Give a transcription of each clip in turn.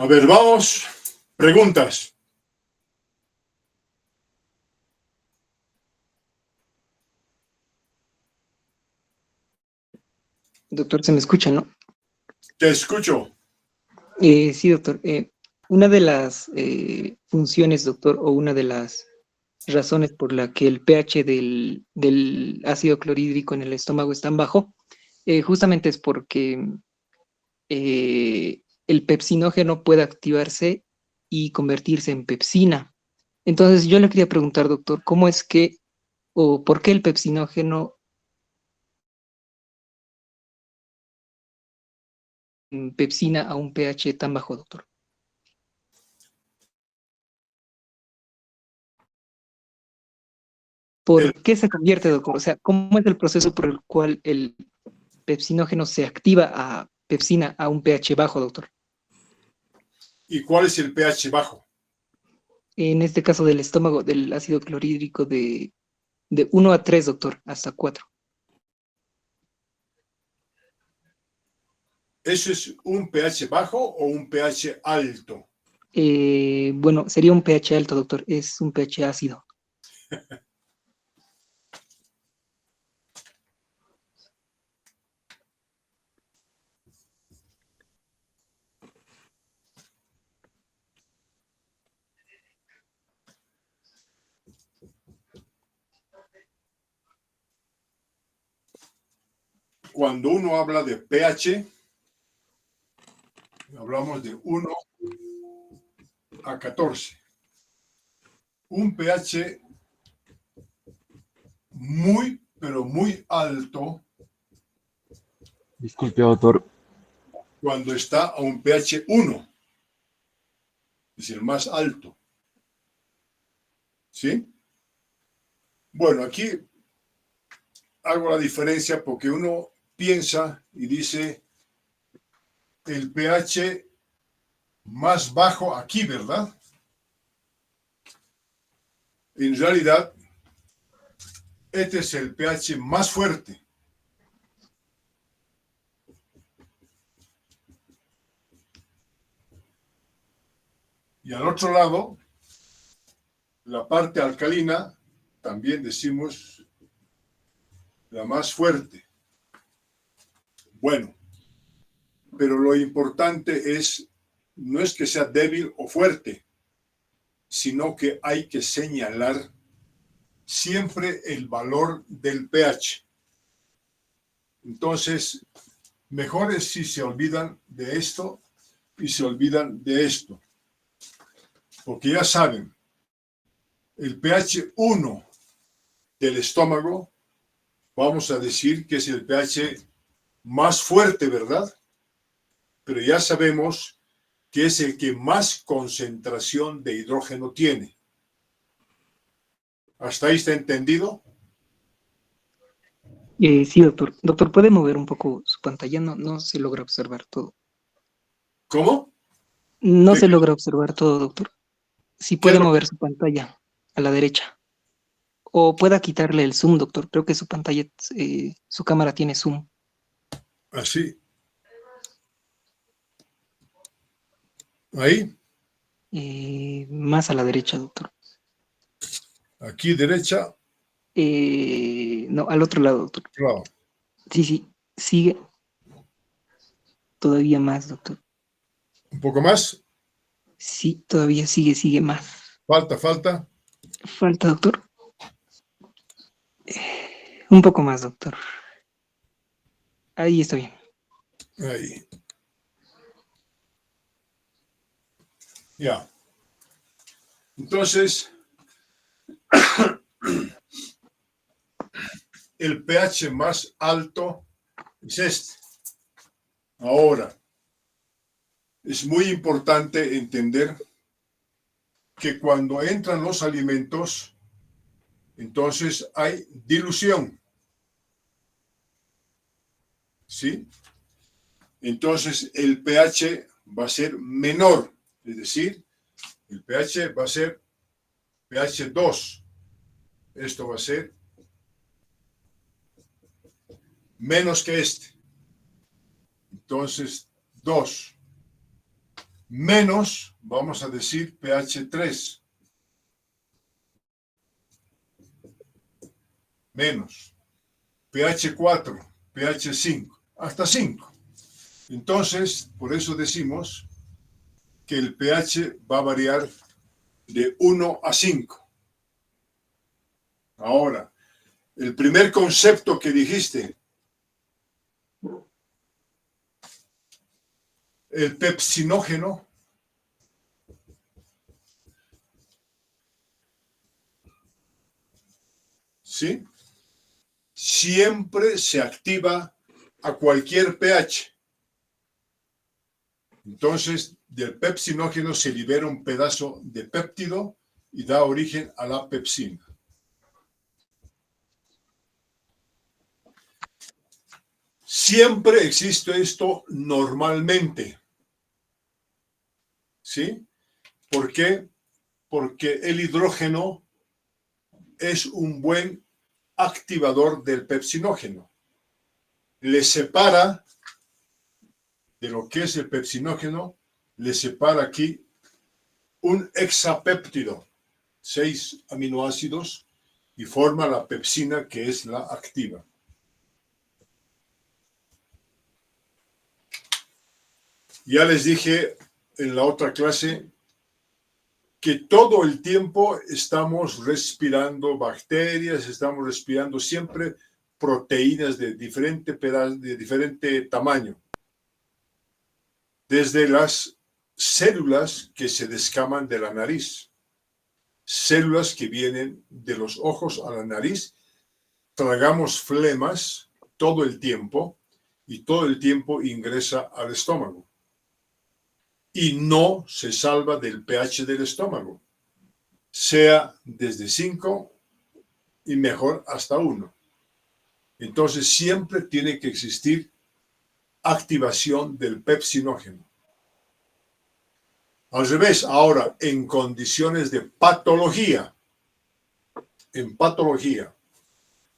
A ver, vamos. Preguntas. Doctor, se me escucha, ¿no? Te escucho. Sí, doctor. Una de las funciones, doctor, o una de las razones por la que el pH del ácido clorhídrico en el estómago es tan bajo, justamente es porque el pepsinógeno puede activarse y convertirse en pepsina. Entonces, yo le quería preguntar, doctor, ¿cómo es que o por qué el pepsinógeno pepsina a un pH tan bajo, doctor? El- ¿Por qué se convierte, doctor? O sea, ¿cómo es el proceso por el cual el pepsinógeno se activa a pepsina a un pH bajo, doctor? ¿Y cuál es el pH bajo? En este caso del estómago, del ácido clorhídrico de 1 a 3, doctor, hasta 4. ¿Eso es un pH bajo o un pH alto? Bueno, sería un pH alto, doctor. Es un pH ácido. Cuando uno habla de pH, hablamos de 1 a 14. Un pH muy, pero muy alto Disculpe, doctor. cuando está a un pH 1, es el más alto. ¿Sí? Bueno, aquí hago la diferencia porque uno piensa y dice el pH más bajo aquí, ¿verdad? En realidad, este es el pH más fuerte. Y al otro lado, la parte alcalina, también decimos la más fuerte. Bueno, pero lo importante no es que sea débil o fuerte, sino que hay que señalar siempre el valor del pH. Entonces, mejor es si se olvidan de esto y se olvidan de esto. Porque ya saben, el pH 1 del estómago, vamos a decir que es el pH más fuerte, ¿verdad? Pero ya sabemos que es el que más concentración de hidrógeno tiene. ¿Hasta ahí está entendido? Sí, doctor. Doctor, ¿puede mover un poco su pantalla? No se logra observar todo. ¿Cómo? No ¿Qué, se logra observar todo, doctor. Si qué es puede lo mover su pantalla a la derecha. O pueda quitarle el zoom, doctor. Creo que su pantalla, su cámara tiene zoom. así? Ahí, Más a la derecha, doctor. aquí derecha, No, al otro lado, doctor. claro. Sí, sigue todavía más, doctor. Un poco más. Sí, todavía sigue más. Falta. Falta, doctor. Un poco más, doctor. Ahí está bien. Ahí. Ya. Entonces, el pH más alto es este. Ahora, es muy importante entender que cuando entran los alimentos, entonces hay dilución. ¿Sí? Entonces el pH va a ser menor, es decir, el pH va a ser pH 2. Esto va a ser menos que este. Entonces, 2. menos, vamos a decir, pH 3, menos, pH 4, pH 5, hasta 5. Entonces, por eso decimos que el pH va a variar de 1 a 5. Ahora, el primer concepto que dijiste, el pepsinógeno, ¿sí? Siempre se activa a cualquier pH. Entonces, del pepsinógeno se libera un pedazo de péptido y da origen a la pepsina. Siempre existe esto normalmente. ¿Sí? ¿Por qué? Porque el hidrógeno es un buen activador del pepsinógeno. Le separa de lo que es el pepsinógeno, le separa aquí un hexapéptido, 6 aminoácidos, y forma la pepsina, que es la activa. Ya les dije en la otra clase que todo el tiempo estamos respirando bacterias, estamos respirando siempre proteínas de diferente tamaño. Desde las células que se descaman de la nariz, células que vienen de los ojos a la nariz, tragamos flemas todo el tiempo y todo el tiempo ingresa al estómago. Y no se salva del pH del estómago, sea desde 5 y mejor hasta 1. Entonces siempre tiene que existir activación del pepsinógeno. Al revés, ahora, en condiciones de patología,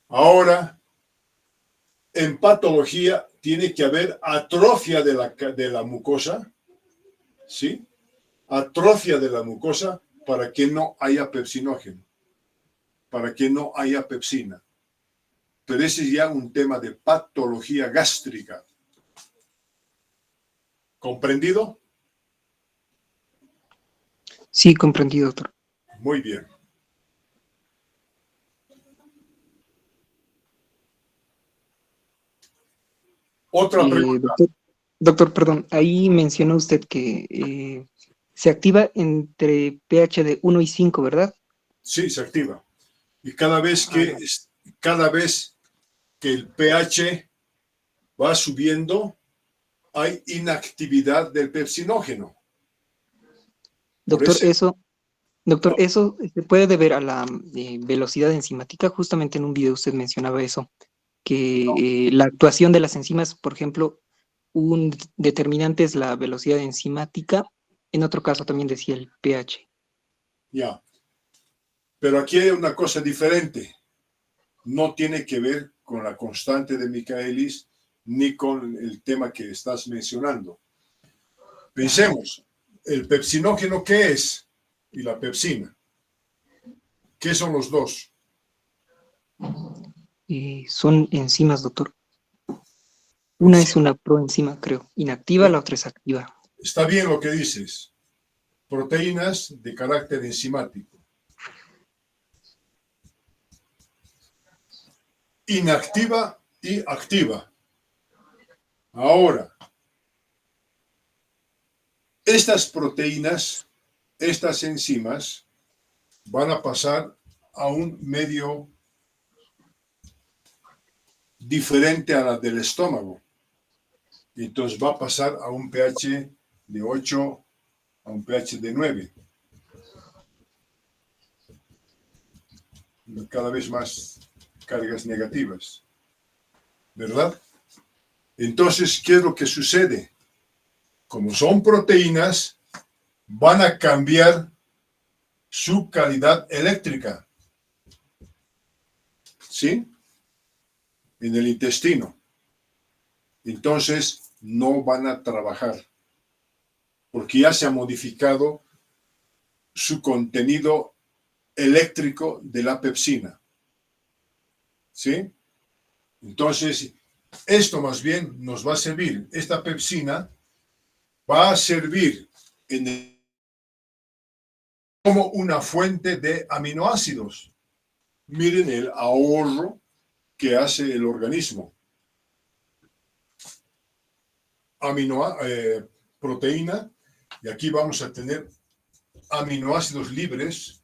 ahora, en patología tiene que haber atrofia de la mucosa, ¿sí? Atrofia de la mucosa para que no haya pepsinógeno, para que no haya pepsina. Pero ese es ya un tema de patología gástrica. ¿Comprendido? Sí, comprendido, doctor. Muy bien. Otra pregunta. Doctor, perdón, ahí mencionó usted que se activa entre pH de 1 y 5, ¿verdad? Sí, se activa. Y cada vez que el pH va subiendo, hay inactividad del pepsinógeno. Por Doctor, ese, eso se puede deber a la velocidad enzimática. Justamente en un video usted mencionaba eso, que la actuación de las enzimas, por ejemplo, un determinante es la velocidad enzimática. En otro caso también decía el pH. ya. Pero aquí hay una cosa diferente. No tiene que ver con la constante de Michaelis ni con el tema que estás mencionando. Pensemos, ¿el pepsinógeno qué es? Y la pepsina. ¿Qué son los dos? Son enzimas, doctor. Una es una proenzima, creo, inactiva, Eh, la otra es activa. Está bien lo que dices. Proteínas de carácter enzimático. Inactiva y activa. Ahora, estas proteínas, estas enzimas, van a pasar a un medio diferente a la del estómago. Y entonces va a pasar a un pH de 8 a un pH de 9. Cada vez más cargas negativas. ¿Verdad? Entonces, ¿qué es lo que sucede? Como son proteínas, van a cambiar su calidad eléctrica. ¿Sí? En el intestino. Entonces, no van a trabajar. porque ya se ha modificado su contenido eléctrico de la pepsina. ¿Sí? Entonces, esto más bien nos va a servir. Esta pepsina va a servir como una fuente de aminoácidos. Miren el ahorro que hace el organismo. Proteína, y aquí vamos a tener aminoácidos libres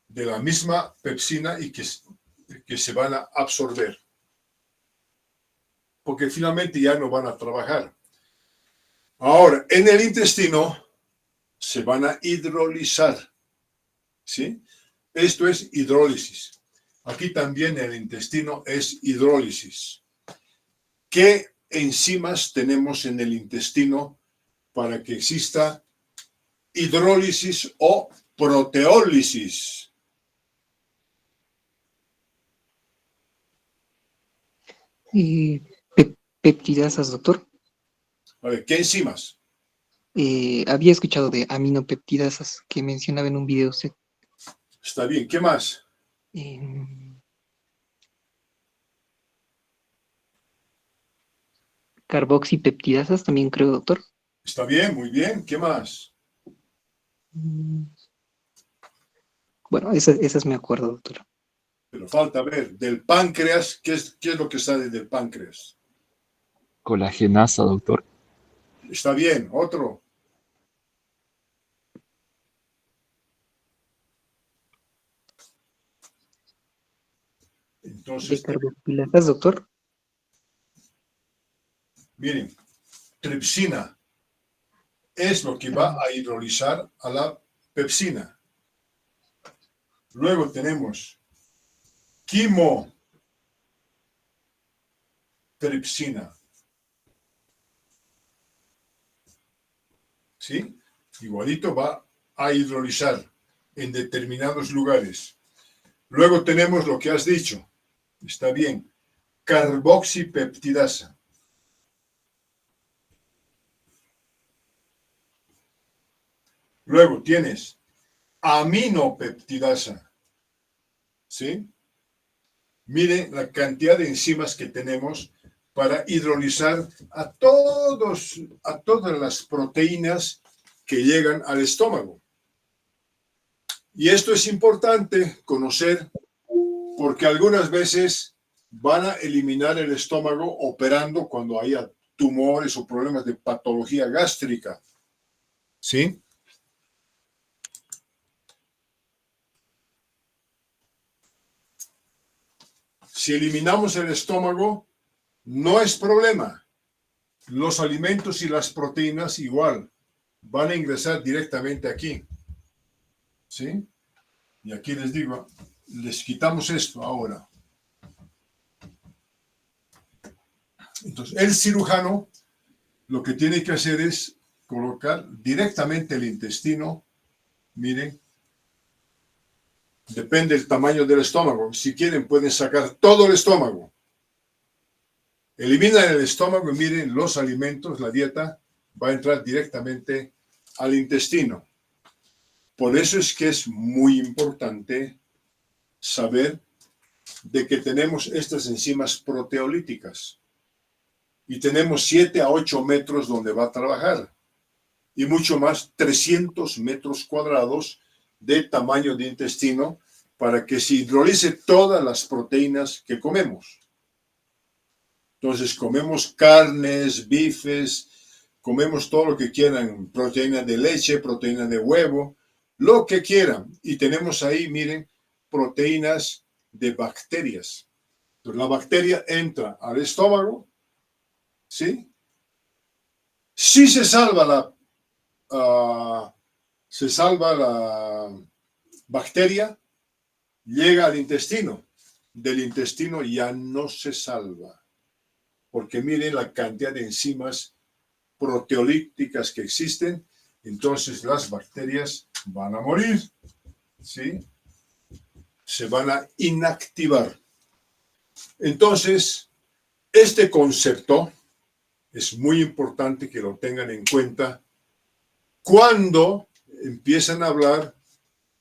de la misma pepsina y que se van a absorber, porque finalmente ya no van a trabajar. Ahora, en el intestino se van a hidrolizar, ¿sí? Esto es hidrólisis. Aquí también el intestino es hidrólisis. ¿Qué enzimas tenemos en el intestino para que exista hidrólisis o proteólisis? Peptidasas, doctor. A ver, ¿qué enzimas? Había escuchado de aminopeptidasas que mencionaba en un video usted. Está bien, ¿qué más? Carboxipeptidasas también creo, doctor. Está bien, muy bien, ¿qué más? Bueno, esas me acuerdo, doctor. Pero falta ver, del páncreas, ¿qué es lo que sale del páncreas? Colagenasa, doctor. Está bien, otro. Entonces, ¿De carboxilatas, doctor? miren, tripsina es lo que va a hidrolizar a la pepsina. Luego tenemos quimotripsina. ¿Sí? Igualito va a hidrolizar en determinados lugares. Luego tenemos lo que has dicho. Está bien. Carboxipeptidasa. Luego tienes aminopeptidasa. ¿Sí? Miren la cantidad de enzimas que tenemos para hidrolizar a todas las proteínas que llegan al estómago. Y esto es importante conocer porque algunas veces van a eliminar el estómago operando cuando haya tumores o problemas de patología gástrica. ¿Sí? Si eliminamos el estómago, no es problema. Los alimentos y las proteínas igual van a ingresar directamente aquí. ¿Sí? Y aquí les digo, les quitamos esto ahora. Entonces, el cirujano lo que tiene que hacer es colocar directamente el intestino. Miren, depende del tamaño del estómago. Si quieren, pueden sacar todo el estómago. Eliminan el estómago y miren, los alimentos, la dieta, va a entrar directamente al intestino. Por eso es que es muy importante saber de que tenemos estas enzimas proteolíticas y tenemos 7 a 8 metros donde va a trabajar y mucho más, 300 metros cuadrados de tamaño de intestino para que se hidrolice todas las proteínas que comemos. Entonces comemos carnes, bifes, comemos todo lo que quieran, proteína de leche, proteína de huevo, lo que quieran. Y tenemos ahí, miren, proteínas de bacterias. Entonces, la bacteria entra al estómago, ¿sí? Si se salva la bacteria, llega al intestino. Del intestino ya no se salva. Porque miren la cantidad de enzimas proteolíticas que existen, entonces las bacterias van a morir, ¿sí? Se van a inactivar. Entonces, este concepto es muy importante que lo tengan en cuenta cuando empiezan a hablar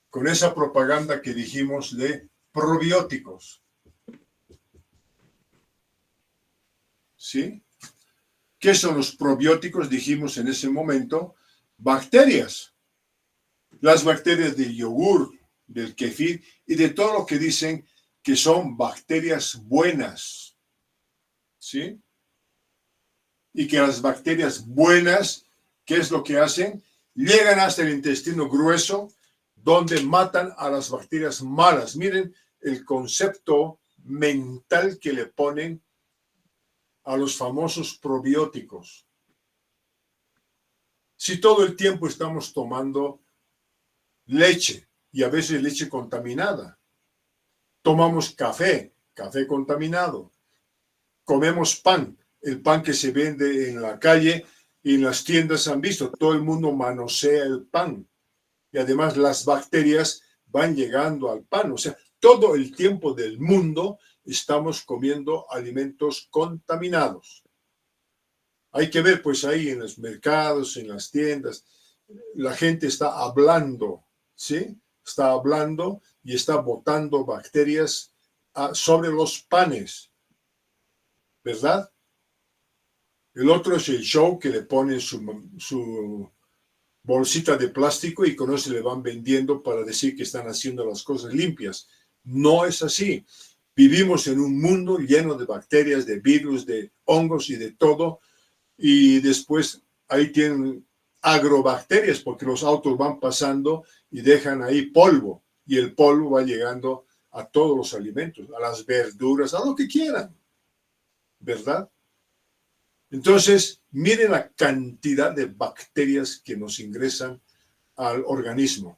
con esa propaganda que dijimos de probióticos. ¿Sí? ¿Qué son los probióticos? Dijimos en ese momento, bacterias. Las bacterias del yogur, del kefir y de todo lo que dicen que son bacterias buenas. ¿Sí? Y que las bacterias buenas, ¿qué es lo que hacen? Llegan hasta el intestino grueso, donde matan a las bacterias malas. Miren el concepto mental que le ponen a los famosos probióticos. Si todo el tiempo estamos tomando leche, y a veces leche contaminada, tomamos café, café contaminado, comemos pan, el pan que se vende en la calle y en las tiendas han visto, todo el mundo manosea el pan. Y además las bacterias van llegando al pan. O sea, todo el tiempo del mundo estamos comiendo alimentos contaminados. Hay que ver, pues ahí en los mercados, en las tiendas, la gente está hablando, ¿sí? Está hablando y está botando bacterias sobre los panes, ¿verdad? El otro es el show que le ponen su bolsita de plástico y con eso le van vendiendo para decir que están haciendo las cosas limpias. No es así. Vivimos en un mundo lleno de bacterias, de virus, de hongos y de todo. Y después ahí tienen agrobacterias porque los autos van pasando y dejan ahí polvo. Y el polvo va llegando a todos los alimentos, a las verduras, a lo que quieran. ¿Verdad? Entonces, miren la cantidad de bacterias que nos ingresan al organismo.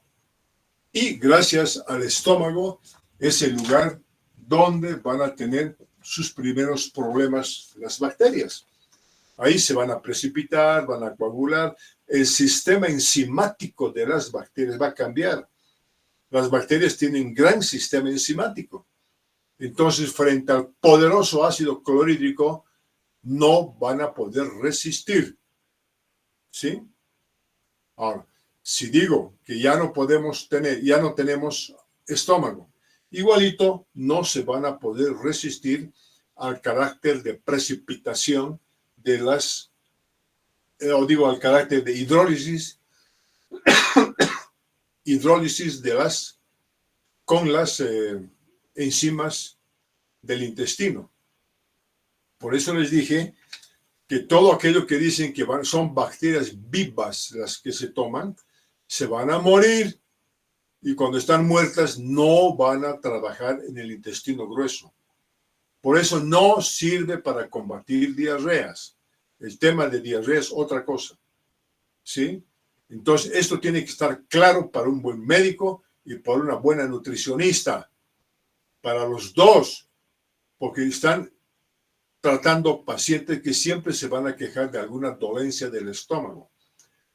Y gracias al estómago es el lugar donde van a tener sus primeros problemas las bacterias. Ahí se van a precipitar, van a coagular. El sistema enzimático de las bacterias va a cambiar. Las bacterias tienen un gran sistema enzimático. Entonces, frente al poderoso ácido clorhídrico, no van a poder resistir. ¿Sí? Ahora, si digo que ya no podemos tener, ya no tenemos estómago, igualito no se van a poder resistir al carácter de precipitación de las, al carácter de hidrólisis de las, con las enzimas del intestino. Por eso les dije que todo aquello que dicen que son bacterias vivas las que se toman, se van a morir y cuando están muertas no van a trabajar en el intestino grueso. Por eso no sirve para combatir diarreas. El tema de diarrea es otra cosa. ¿Sí? Entonces, esto tiene que estar claro para un buen médico y para una buena nutricionista. Para los dos, porque están tratando pacientes que siempre se van a quejar de alguna dolencia del estómago.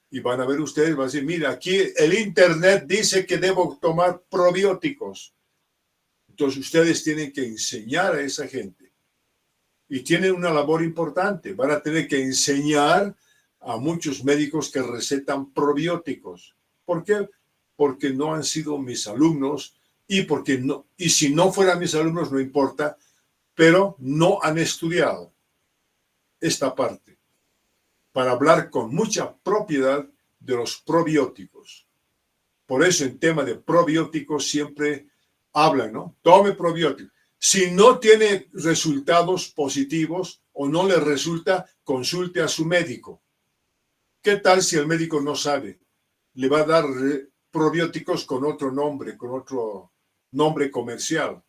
Y van a ver ustedes, van a decir, mira, aquí el internet dice que debo tomar probióticos. Entonces ustedes tienen que enseñar a esa gente. Y tienen una labor importante. Van a tener que enseñar a muchos médicos que recetan probióticos. ¿Por qué? Porque no han sido mis alumnos y porque no, y si no fueran mis alumnos no importa, pero no han estudiado esta parte para hablar con mucha propiedad de los probióticos. Por eso en tema de probióticos siempre hablan, ¿no? Tome probióticos. Si no tiene resultados positivos o no le resulta, consulte a su médico. ¿Qué tal si el médico no sabe? Le va a dar probióticos con otro nombre comercial.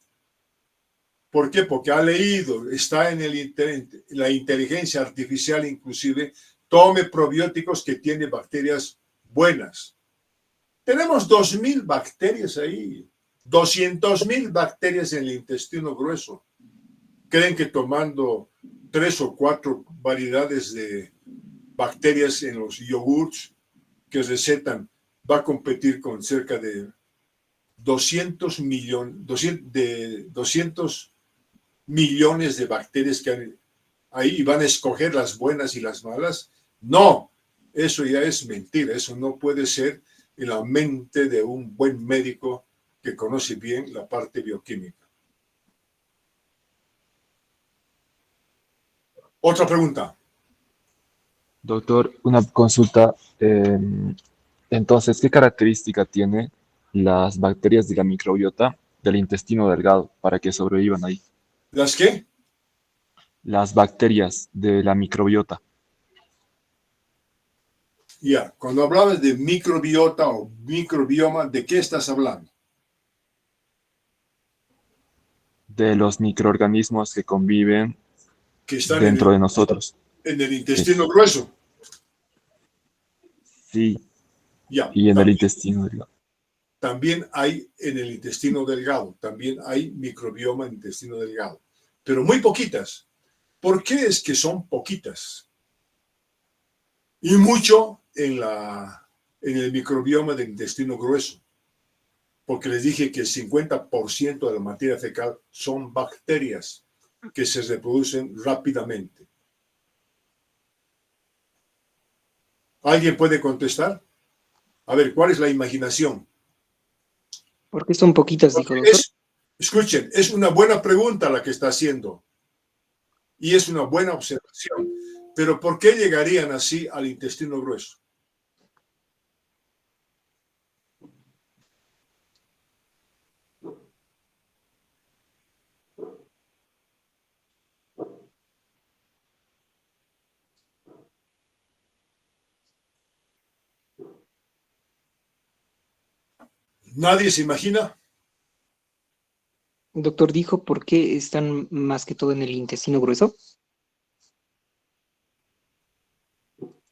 ¿Por qué? Porque ha leído, está en la inteligencia artificial inclusive, tome probióticos que tienen bacterias buenas. Tenemos 2.000 bacterias ahí, 200.000 bacterias en el intestino grueso. ¿Creen que tomando 3 o 4 variedades de bacterias en los yogurts que recetan va a competir con cerca de 200 millones de bacterias que hay ahí y van a escoger las buenas y las malas? No, Eso ya es mentira, eso no puede ser en la mente de un buen médico que conoce bien la parte bioquímica. Otra pregunta. Doctor, una consulta. Entonces, ¿qué característica tienen las bacterias de la microbiota del intestino delgado para que sobrevivan ahí? ¿Las qué? Las bacterias de la microbiota Ya, cuando hablabas de microbiota o microbioma, ¿de qué estás hablando? de los microorganismos que conviven Que están dentro de nosotros. en el Sí, intestino grueso. sí, Ya, y en el intestino delgado. también hay en el intestino delgado, también hay microbioma en el intestino delgado, pero muy poquitas. ¿Por qué es que son poquitas? Y mucho en el microbioma del intestino grueso, porque les dije que el 50% de la materia fecal son bacterias que se reproducen rápidamente. ¿Alguien puede contestar? A ver, ¿cuál es la imaginación? ¿Por qué son poquitas, dijo doctor? Escuchen, es una buena pregunta la que está haciendo y es una buena observación. Pero ¿por qué llegarían así al intestino grueso? ¿Nadie se imagina? Doctor dijo por qué están más que todo en el intestino grueso.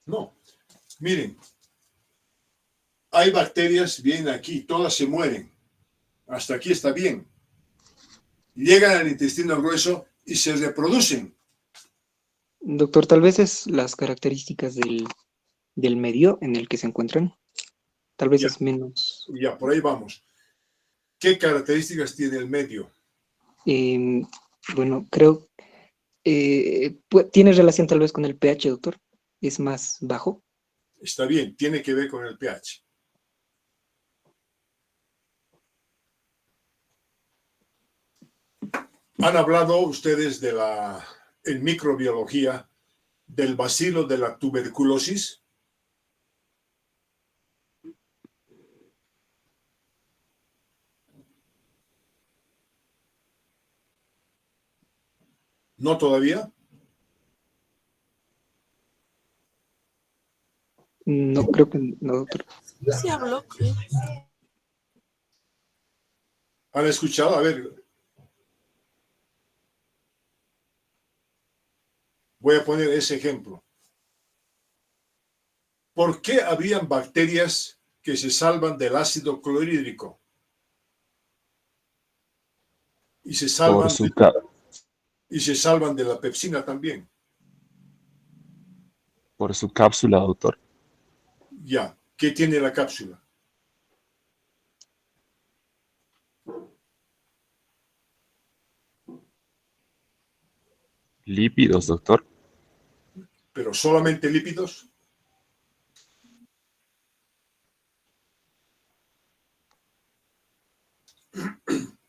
No. Miren, hay bacterias, vienen aquí, todas se mueren. Hasta aquí está bien. Llegan al intestino grueso y se reproducen. Doctor, tal vez es las características del medio en el que se encuentran. Tal vez Ya, es menos. ya, por ahí vamos. ¿Qué características tiene el medio? eh, bueno, creo. ¿Tiene relación tal vez con el pH, doctor? ¿Es más bajo? Está bien, tiene que ver con el pH. Han hablado ustedes en microbiología, del bacilo de la tuberculosis. ¿No todavía? No, creo que no, doctor. Sí habló, creo. ¿Han escuchado? A ver, voy a poner ese ejemplo. ¿Por qué habrían bacterias que se salvan del ácido clorhídrico y se Por salvan su, y se salvan de la pepsina también? por su cápsula, doctor. Ya, ¿qué tiene la cápsula? Lípidos, doctor. ¿Pero solamente lípidos?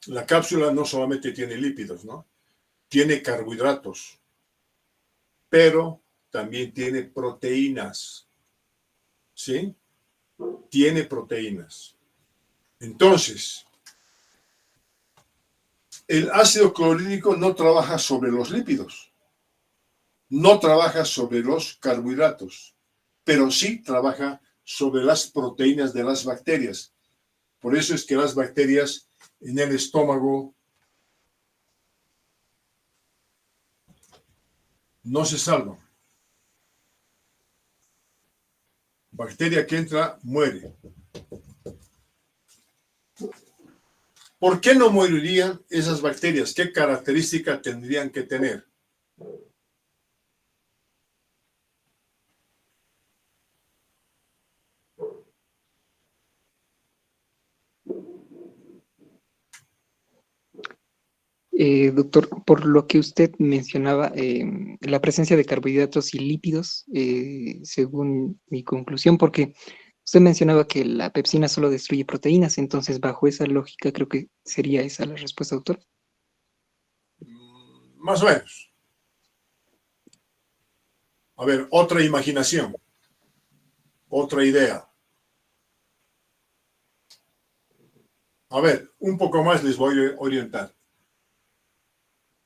La cápsula no solamente tiene lípidos, ¿no? Tiene carbohidratos, pero también tiene proteínas, ¿sí? Tiene proteínas. Entonces, el ácido clorhídrico no trabaja sobre los lípidos, no trabaja sobre los carbohidratos, pero sí trabaja sobre las proteínas de las bacterias. Por eso es que las bacterias en el estómago no se salvan. Bacteria que entra, muere. ¿Por qué no morirían esas bacterias? ¿Qué características tendrían que tener? Doctor, por lo que usted mencionaba, la presencia de carbohidratos y lípidos, según mi conclusión, porque usted mencionaba que la pepsina solo destruye proteínas, entonces bajo esa lógica creo que sería esa la respuesta, doctor. Más o menos. A ver, otra imaginación, otra idea. A ver, un poco más les voy a orientar.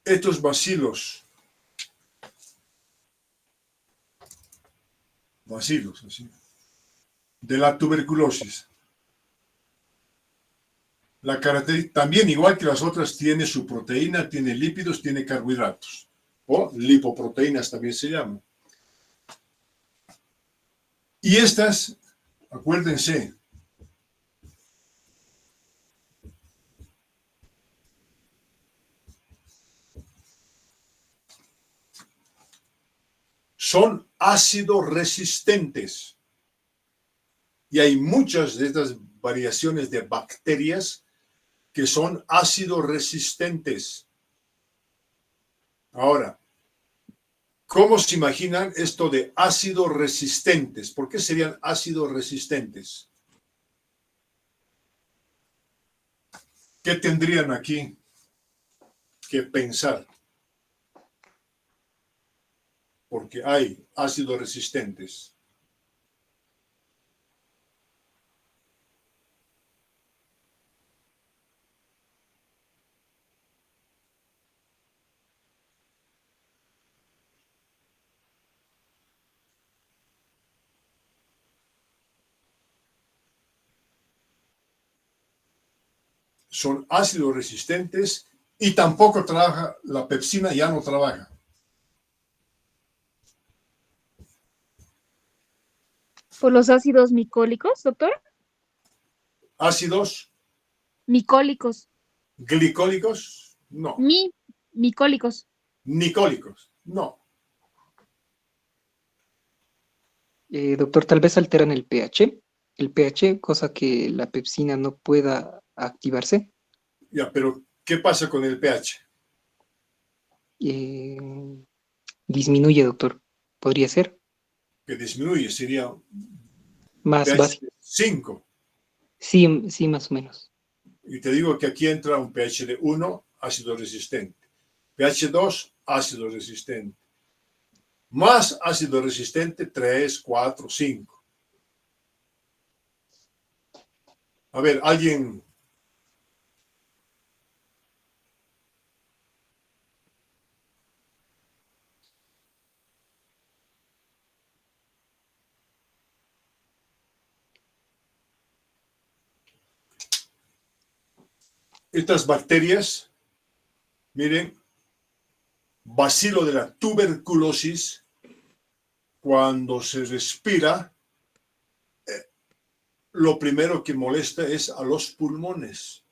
Estos bacilos, así, de la tuberculosis, la característica, también igual que las otras, tiene su proteína, tiene lípidos, tiene carbohidratos, o lipoproteínas también se llaman. Y estas, acuérdense, son ácido resistentes. Y hay muchas de estas variaciones de bacterias que son ácido resistentes. Ahora, ¿cómo se imaginan esto de ácidos resistentes? ¿Por qué serían ácidos resistentes? ¿Qué tendrían aquí que pensar? Porque hay ácidos resistentes. Son ácidos resistentes y tampoco trabaja, la pepsina ya no trabaja. ¿Por los ácidos micólicos, doctor? Ácidos Micólicos. glicólicos, no. Micólicos. Nicólicos, no. Doctor, tal vez alteran el pH, cosa que la pepsina no pueda activarse. Ya, pero ¿qué pasa con el pH? Eh, Disminuye, doctor. ¿Podría ser? Que disminuye, sería Más pH básico. 5. Sí, sí, más o menos. Y te digo que aquí entra un pH de 1, ácido resistente. pH 2, ácido resistente. Más ácido resistente, 3, 4, 5. A ver, alguien. Estas bacterias, miren, bacilo de la tuberculosis, cuando se respira, lo primero que molesta es a los pulmones.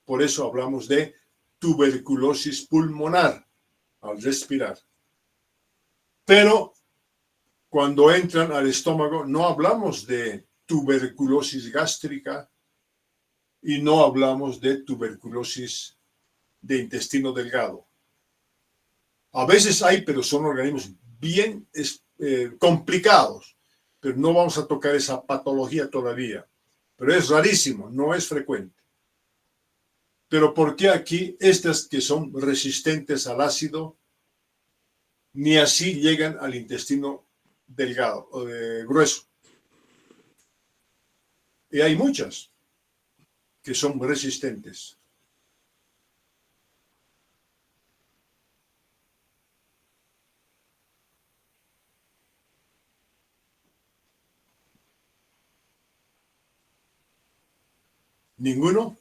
Por eso hablamos de tuberculosis pulmonar al respirar. Pero cuando entran al estómago, no hablamos de tuberculosis gástrica y no hablamos de tuberculosis de intestino delgado. A veces hay, pero son organismos bien complicados, pero no vamos a tocar esa patología todavía. Pero es rarísimo, no es frecuente. Pero ¿por qué aquí estas que son resistentes al ácido ni así llegan al intestino delgado o grueso? Y hay muchas que son resistentes. ¿Ninguno?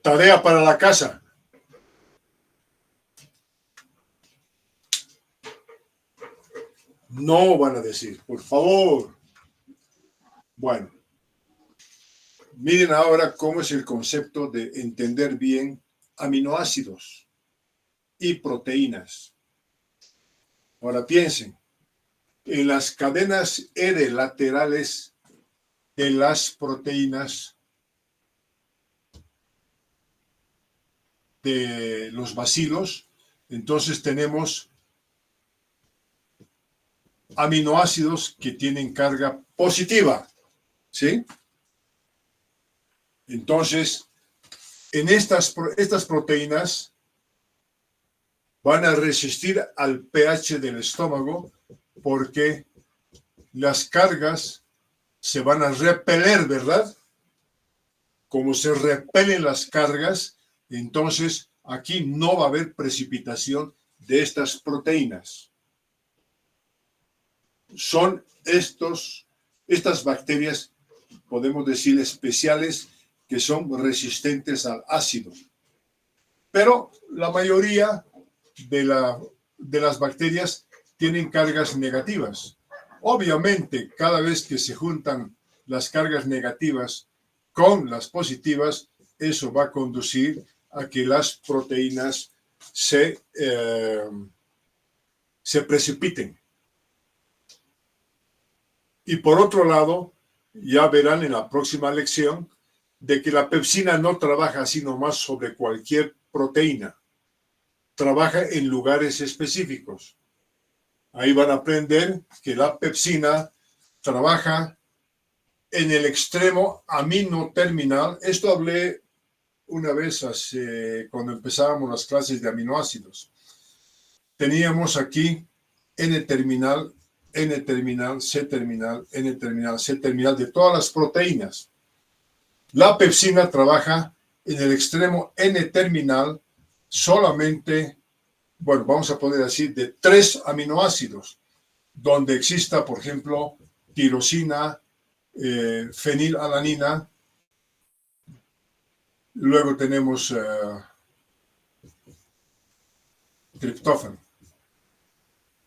Tarea para la casa. No van a decir, por favor. Bueno, miren ahora cómo es el concepto de entender bien aminoácidos y proteínas. Ahora piensen, en las cadenas R laterales de las proteínas de los bacilos, entonces tenemos aminoácidos que tienen carga positiva, ¿sí? Entonces, en estas proteínas van a resistir al pH del estómago porque las cargas se van a repeler, ¿verdad? Como se repelen las cargas, entonces aquí no va a haber precipitación de estas proteínas. Son estas bacterias, podemos decir, especiales que son resistentes al ácido. Pero la mayoría de las bacterias tienen cargas negativas. Obviamente, cada vez que se juntan las cargas negativas con las positivas, eso va a conducir a que las proteínas se precipiten. Y por otro lado, ya verán en la próxima lección de que la pepsina no trabaja así nomás sobre cualquier proteína. Trabaja en lugares específicos. Ahí van a aprender que la pepsina trabaja en el extremo aminoterminal. Esto hablé una vez cuando empezábamos las clases de aminoácidos. Teníamos aquí N-terminal, N-terminal, C-terminal, N-terminal, C-terminal de todas las proteínas. La pepsina trabaja en el extremo N-terminal solamente, bueno, vamos a poner así, de 3 aminoácidos, donde exista, por ejemplo, tirosina, fenilalanina, luego tenemos triptófano.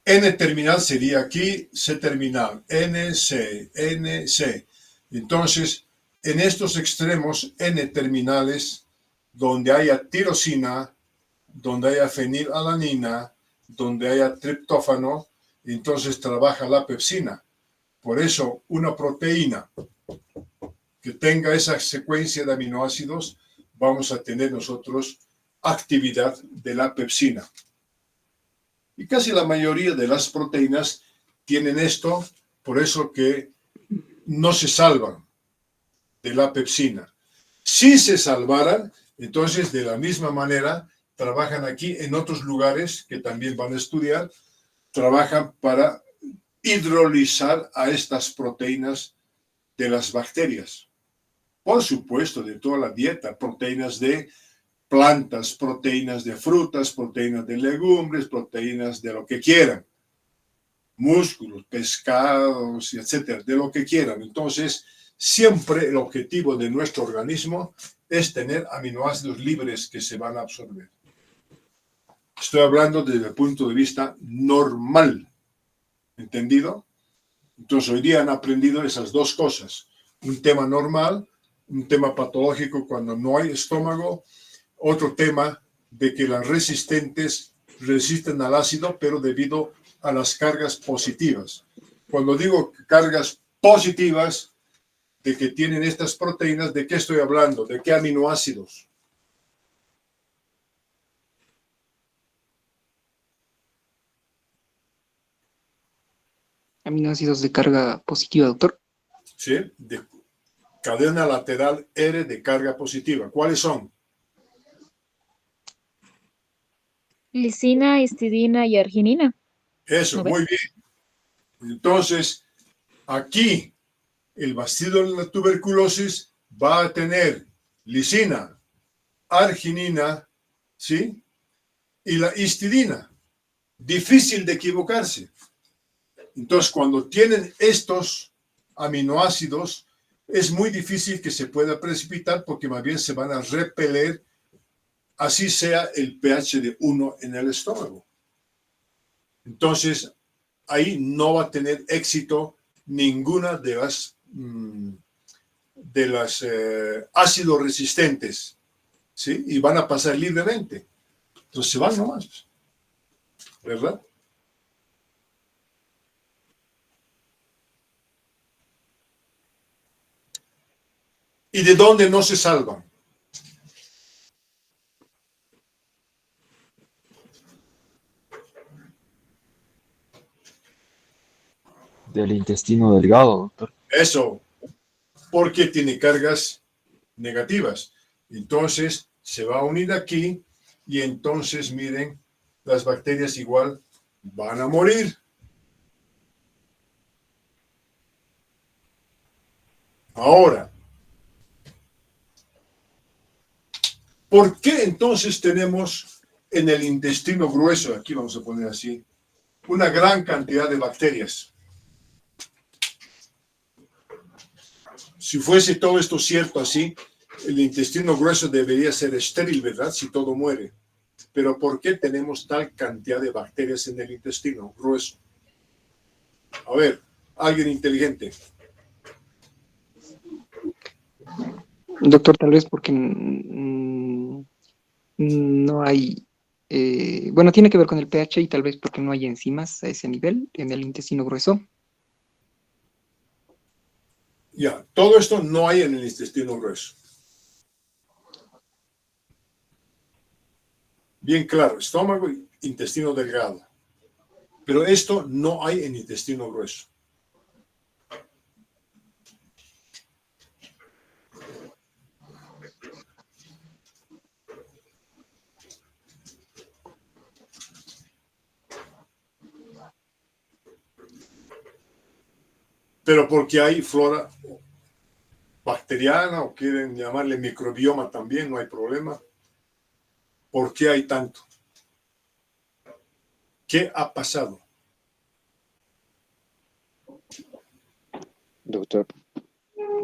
N-terminal sería aquí, C-terminal, N-C, N-C. Entonces, en estos extremos N-terminales, donde haya tirosina, donde haya fenilalanina, donde haya triptófano, entonces trabaja la pepsina. Por eso, una proteína que tenga esa secuencia de aminoácidos, vamos a tener nosotros actividad de la pepsina. Y casi la mayoría de las proteínas tienen esto, por eso que no se salvan de la pepsina. Si se salvaran, entonces de la misma manera trabajan aquí en otros lugares que también van a estudiar, trabajan para hidrolizar a estas proteínas de las bacterias. Por supuesto, de toda la dieta, proteínas de plantas, proteínas de frutas, proteínas de legumbres, proteínas de lo que quieran, músculos, pescados, etcétera, de lo que quieran. Entonces, siempre el objetivo de nuestro organismo es tener aminoácidos libres que se van a absorber. Estoy hablando desde el punto de vista normal. ¿Entendido? Entonces, hoy día han aprendido esas dos cosas. Un tema normal, un tema patológico cuando no hay estómago, otro tema de que las resistentes resisten al ácido, pero debido a las cargas positivas. Cuando digo cargas positivas, de que tienen estas proteínas, ¿de qué estoy hablando? ¿De qué aminoácidos? Aminoácidos de carga positiva, doctor. ¿Sí? De cadena lateral R de carga positiva. ¿Cuáles son? Lisina, histidina y arginina. Eso, muy bien. Entonces, aquí el bacilo de la tuberculosis va a tener lisina, arginina, ¿sí? Y la histidina. Difícil de equivocarse. Entonces, cuando tienen estos aminoácidos, es muy difícil que se pueda precipitar porque más bien se van a repeler, así sea el pH de 1 en el estómago. Entonces, ahí no va a tener éxito ninguna de las ácidos resistentes, ¿sí? Y van a pasar libremente. Entonces se van nomás, ¿verdad? ¿Y de dónde no se salvan? Del intestino delgado, doctor. Eso, porque tiene cargas negativas. Entonces se va a unir aquí y entonces miren, las bacterias igual van a morir. Ahora, ¿por qué entonces tenemos en el intestino grueso, aquí vamos a poner así, una gran cantidad de bacterias? Si fuese todo esto cierto así, el intestino grueso debería ser estéril, ¿verdad? Si todo muere. Pero ¿por qué tenemos tal cantidad de bacterias en el intestino grueso? A ver, alguien inteligente. Doctor, tal vez porque no hay, bueno, tiene que ver con el pH y tal vez porque no hay enzimas a ese nivel en el intestino grueso. Ya, todo esto no hay en el intestino grueso. Bien claro, estómago y intestino delgado. Pero esto no hay en el intestino grueso. Pero porque hay flora bacteriana o quieren llamarle microbioma también, no hay problema. ¿Por qué hay tanto? ¿Qué ha pasado? Doctor,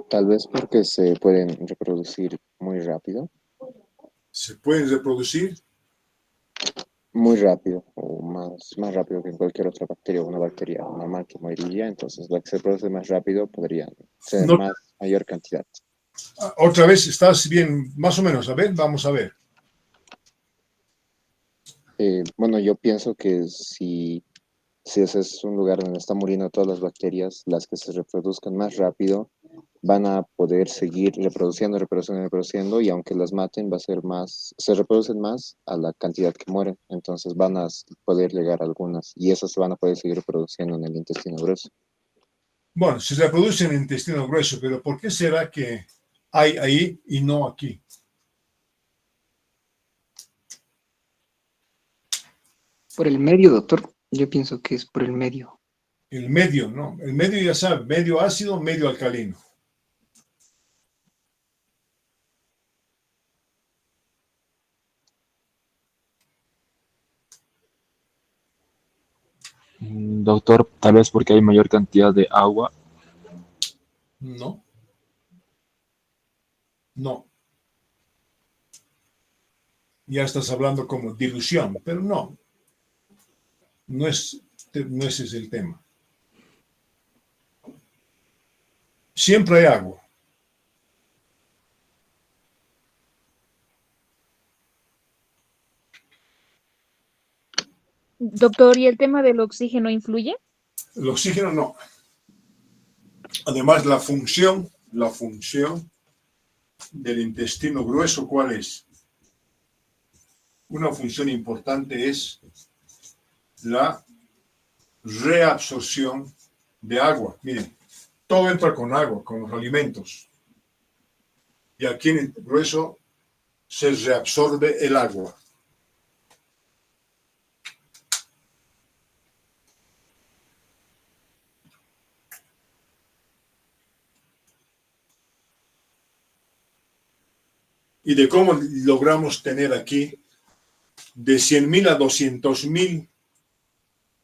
tal vez porque se pueden reproducir muy rápido, ¿Se pueden reproducir? muy rápido, o más rápido que en cualquier otra bacteria, o una bacteria normal que moriría, entonces la que se reproduce más rápido podría ser No, mayor cantidad. otra vez estás bien, más o menos, a ver, vamos a ver. Bueno, yo pienso que si ese es un lugar donde están muriendo todas las bacterias, las que se reproduzcan más rápido van a poder seguir reproduciendo, y aunque las maten, va a ser más, se reproducen más a la cantidad que mueren, entonces van a poder llegar algunas, y esas se van a poder seguir reproduciendo en el intestino grueso. Bueno, se reproduce en el intestino grueso, pero ¿por qué será que hay ahí y no aquí? Por el medio, doctor. Yo pienso que es por el medio. El medio, ¿no? El medio ya sabe, medio ácido, medio alcalino. Doctor, tal vez porque hay mayor cantidad de agua. No, no. Ya estás hablando como dilución, pero no, no no ese es el tema. Siempre hay agua. Doctor, ¿y el tema del oxígeno influye? El oxígeno no. Además, la función del intestino grueso, ¿cuál es? Una función importante es la reabsorción de agua. Miren, todo entra con agua, con los alimentos. Y aquí en el grueso se reabsorbe el agua. Y de cómo logramos tener aquí de 100.000 a 200.000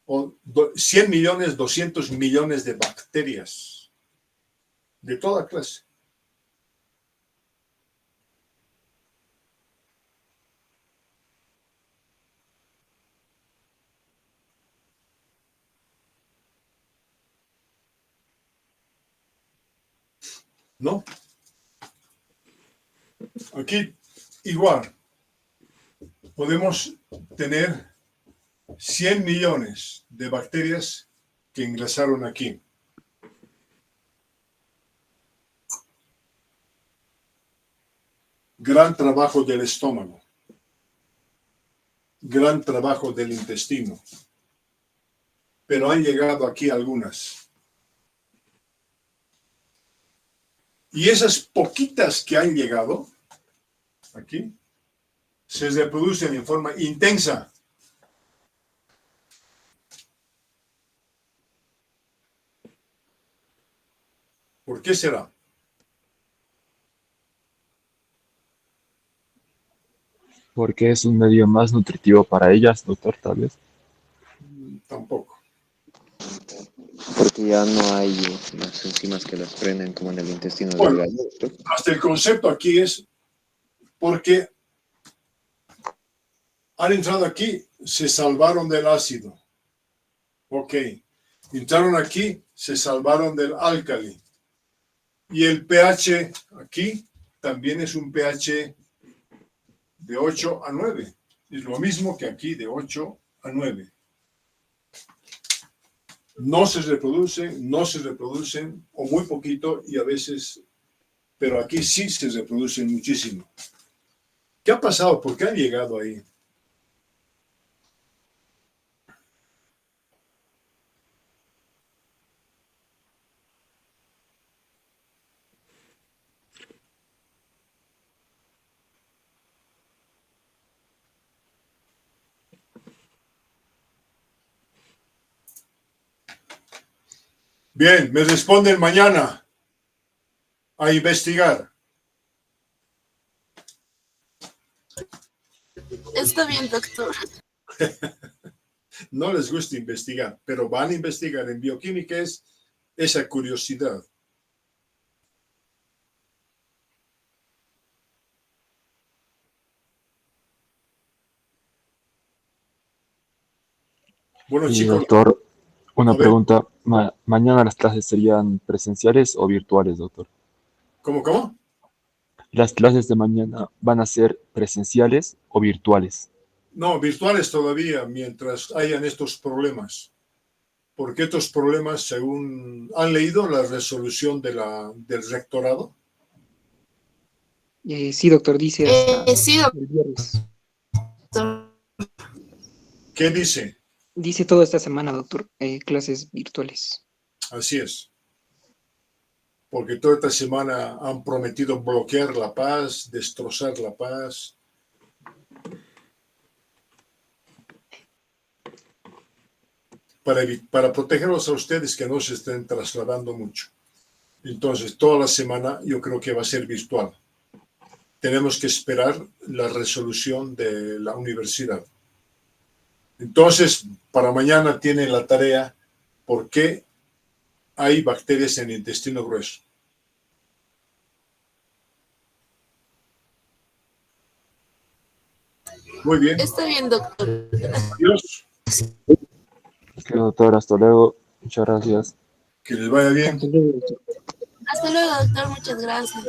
o 100 millones, 200 millones de bacterias de toda clase. ¿No? Aquí igual podemos tener 100 millones de bacterias que ingresaron aquí. Gran trabajo del estómago. Gran trabajo del intestino. Pero han llegado aquí algunas. Y esas poquitas que han llegado, aquí, se reproducen en forma intensa. ¿Por qué será? Porque es un medio más nutritivo para ellas, doctor, tal vez. Tampoco. Porque ya no hay las enzimas que las frenen como en el intestino Bueno, delgado. hasta el concepto aquí es porque han entrado aquí, se salvaron del ácido. Ok. Entraron aquí, se salvaron del álcali. Y el pH aquí también es un pH de 8 a 9. Es lo mismo que aquí, de 8 a 9. No se reproducen, o muy poquito, y a veces, pero aquí sí se reproducen muchísimo. ¿Qué ha pasado? ¿Por qué han llegado ahí? Bien, me responden mañana a investigar. Está bien, doctor. No les gusta investigar, pero van a investigar en bioquímica es esa curiosidad. Bueno, Y chicos, doctor, a una ver, pregunta. ¿Mañana las clases serían presenciales o virtuales, doctor? ¿cómo? ¿Las clases de mañana van a ser presenciales o virtuales? No, virtuales todavía, mientras hayan estos problemas. Porque estos problemas, según han leído la resolución del rectorado, Sí, doctor, dice hasta Sí, el viernes. doctor. ¿qué dice? Dice toda esta semana, doctor, clases virtuales. Así es. Porque toda esta semana han prometido bloquear la paz, destrozar la paz. Para protegerlos a ustedes que no se estén trasladando mucho. Entonces, toda la semana yo creo que va a ser virtual. Tenemos que esperar la resolución de la universidad. Entonces, para mañana tienen la tarea, ¿por qué hay bacterias en el intestino grueso? Muy bien. Está bien, doctor. Adiós. Ok, doctor, hasta luego. Muchas gracias. Que les vaya bien. Hasta luego, doctor. Hasta luego, doctor. Muchas gracias.